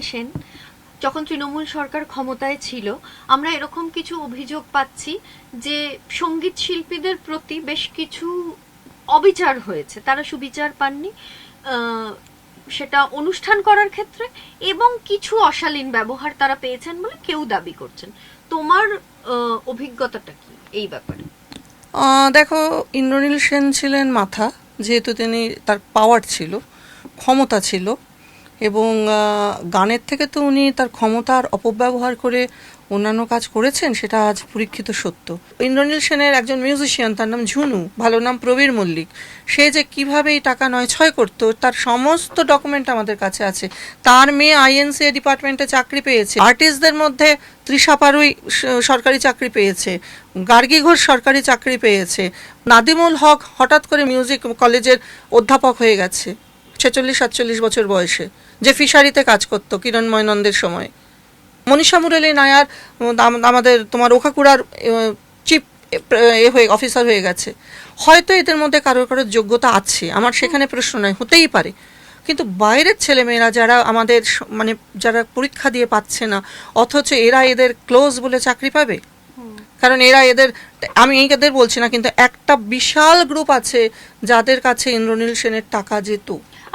ইন্দ্রনীল সেন যখন তৃণমূল সরকার ক্ষমতায় ছিল, আমরা এরকম কিছু অভিযোগ পাচ্ছি যে সঙ্গীত শিল্পীদের প্রতি বেশ কিছু অবিচার হয়েছে, তারা সুবিচার পাননি, সেটা অনুষ্ঠান করার ক্ষেত্রে, এবং কিছু অশালীন ব্যবহার তারা পেয়েছেন বলে কেউ দাবি করছেন। তোমার অভিজ্ঞতাটা কি এই ব্যাপারে? দেখো, ইন্দ্রনীল সেন ছিলেন মাথা, যেহেতু তিনি তার পাওয়ার ছিল, ক্ষমতা ছিল, এবং গানের থেকে তো উনি তার ক্ষমতার অপব্যবহার করে অন্যান্য কাজ করেছেন, সেটা আজ পরীক্ষিত সত্য। ইন্দ্রনীল সেনের একজন মিউজিশিয়ান, তার নাম ঝুনু, ভালো নাম প্রবীর মল্লিক, সে যে কীভাবে এই টাকা নয়ছয় করতো তার সমস্ত ডকুমেন্ট আমাদের কাছে আছে। তার মেয়ে আইএনসিএ ডিপার্টমেন্টে চাকরি পেয়েছে, আর্টিস্টদের মধ্যে তৃষা পারুই সরকারি চাকরি পেয়েছে, গার্গী ঘোষ সরকারি চাকরি পেয়েছে, নাদিমুল হক হঠাৎ করে মিউজিক কলেজের অধ্যাপক হয়ে গেছে 46-47 বছর বয়সে, যে ফিশারিতে কাজ করতো কিরণময় নন্দের সময়। মনীষা মুরলী নায়ার আমাদের তোমার ওখাকুড়ার চিফ অফিসার হয়ে গেছে। হয়তো এদের মধ্যে কারোর কারোর যোগ্যতা আছে, আমার সেখানে প্রশ্ন নয়, হতেই পারে। কিন্তু বাইরের ছেলেমেয়েরা যারা আমাদের মানে যারা পরীক্ষা দিয়ে পাচ্ছে না, অথচ এরা এদের ক্লোজ বলে চাকরি পাবে? কারণ এরা এদের, আমি এদের বলছি না, কিন্তু একটা বিশাল গ্রুপ আছে যাদের কাছে ইন্দ্রনীল সেনের টাকা যেত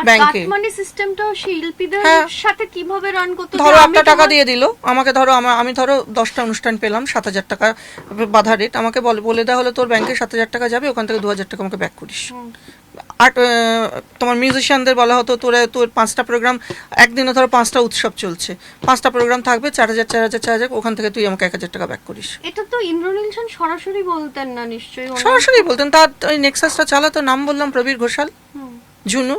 ব্যাংকে। কাটমানি সিস্টেমটাও শিল্পীদের সাথে কিভাবে রান করতে? ধরো একটা টাকা দিয়ে দিল আমাকে, ধরো আমি ধরো 10টা অনুষ্ঠান পেলাম, 7,000 টাকা বাধা রেট, আমাকে বলে দেওয়া হলো তোর ব্যাংকে 7,000 টাকা যাবে, ওখান থেকে 2,000 টাকা আমাকে ব্যাক করিস। আর তোমার মিউজিশিয়ানদের বলা হতো তোর 5টা প্রোগ্রাম, একদিনে ধরো 5টা উৎসব চলছে, 5টা প্রোগ্রাম থাকবে, 4,000, ওখান থেকে তুই আমাকে 1,000 টাকা ব্যাক করিস। এটা তো ইন্দ্রনীল সেন সরাসরি বলতেন না? নিশ্চয়ই সরাসরি বলতেন। তার ওই নেক্সাসটা চালাতো, নাম বললাম প্রবীর ঘোষাল, ঝুনু।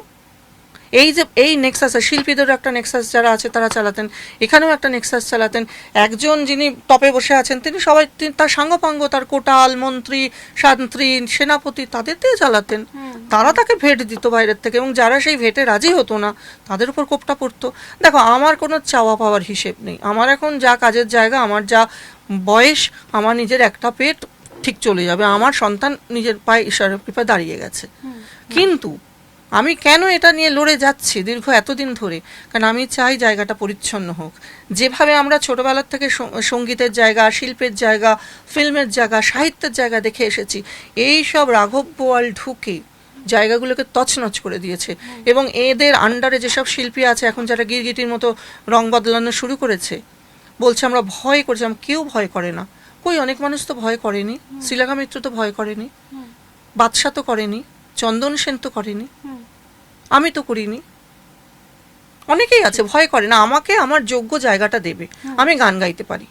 এই যে এই নেক্সাস, শিল্পীদেরও একটা নেক্সাস যারা আছে তারা চালাতেন, এখানেও একটা নেক্সাস চালাতেন। একজন যিনি টপে বসে আছেন তিনি সবাই, তার সাঙ্গপাঙ্গ, তার কোটাল, মন্ত্রী, শান্ত্রী, সেনাপতি, তাদের দিয়ে চালাতেন। তারা তাকে ভেট দিত বাইরের থেকে, এবং যারা সেই ভেটে রাজি হতো না তাদের উপর কোপটা পড়তো। দেখো, আমার কোনো চাওয়া পাওয়ার হিসেব নেই, আমার এখন যা কাজের জায়গা, আমার যা বয়স, আমার নিজের একটা পেট ঠিক চলে যাবে, আমার সন্তান নিজের পায়ে ঈশ্বরের কৃপায় দাঁড়িয়ে গেছে। কিন্তু আমি কেন এটা নিয়ে লড়ে যাচ্ছি দীর্ঘ এতদিন ধরে? কারণ আমি চাই জায়গাটা পরিচ্ছন্ন হোক। যেভাবে আমরা ছোটবেলার থেকে সঙ্গীতের জায়গা, শিল্পের জায়গা, ফিল্মের জায়গা, সাহিত্যের জায়গা দেখে এসেছি, এই সব রাঘব বোয়াল ঢুকে জায়গাগুলোকে তছনছ করে দিয়েছে। এবং এদের আন্ডারে যেসব শিল্পী আছে এখন, যারা গিরগিটির মতো রং বদলানো শুরু করেছে, বলছে আমরা ভয় করছিলাম, কেউ ভয় করে না। কই, অনেক মানুষ তো ভয় করেনি, শ্রীলেখা মিত্র তো ভয় করেনি, বাদশা তো করেনি, চন্দন সেন তো করেনি, আমি তো করিনি। অনেকেই আছে ভয় করে না, আমাকে আমার যোগ্য জায়গাটা দেবে, আমি গান গাইতে পারি,